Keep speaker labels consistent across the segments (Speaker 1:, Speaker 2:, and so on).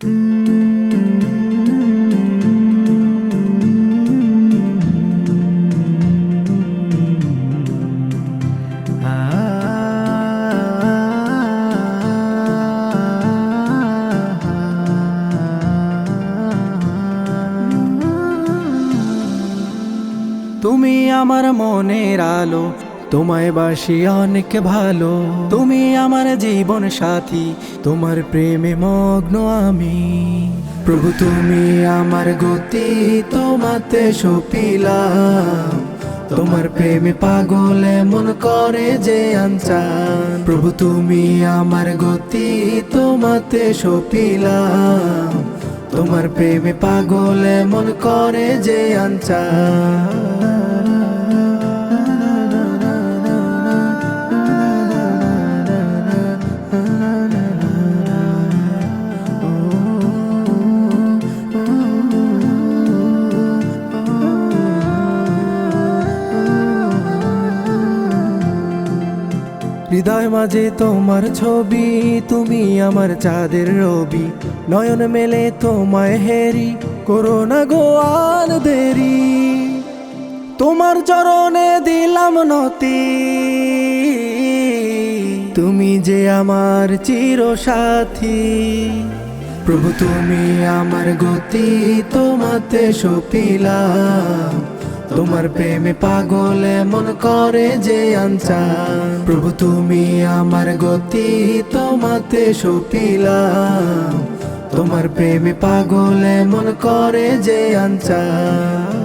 Speaker 1: তুমি আমার মনের আলো, তোমায় বাসি অনেক ভালো। তুমি আমার জীবন সাথী, তোমার প্রেমে মগ্ন আমি। প্রভু তুমি আমার গতি, তোমাতে সপিলাম। তোমার প্রেমে পাগলে মন করে যে আনচান। প্রভু তুমি আমার গতি, তোমাতে সপিলাম। তোমার প্রেমে পাগলে মন করে যে আনচান। হৃদয় মাঝে তোমার ছবি, তুমি আমার চাঁদের রবি। নয়ন মেলে তোমায় হেরি, করো না গো আর দেরি। তোমার চরণে দিলাম নতি, তুমি যে আমার চির সাথী। প্রভু তুমি আমার গতি, তোমাতে সপিলাম। তোমার প্রেমে পাগলে মন করে যে আনচান। প্রভু তুমি আমার গতি, তোমাতে সপিলাম। তোমার প্রেমে পাগলে মন করে যে আনচান।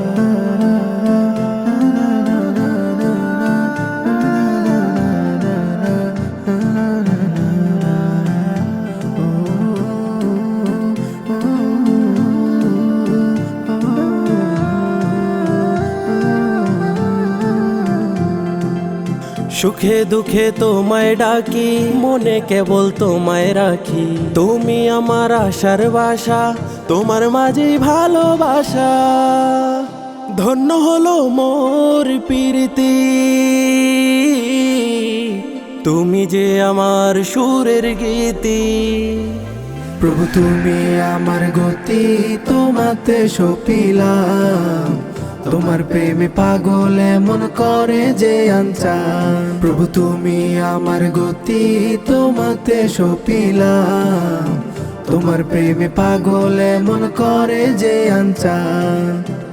Speaker 1: সুখে দুঃখে তোমায় ডাকি, মনে কেবল তোমায় রাখি। তুমি আমার আশার বাসা, তোমার মাঝে ভালোবাসা। ধন্য হলো মোর প্রীতি, তুমি যে আমার সুরের গীতি। প্রভু তুমি আমার গতি, তোমাতে সপিলাম। তোমার প্রেমে পাগলে মন করে যে আনচান। প্রভু তুমি আমার গতি, তোমাতে সপিলাম। তোমার প্রেমে পাগলে মন করে যে আনচান।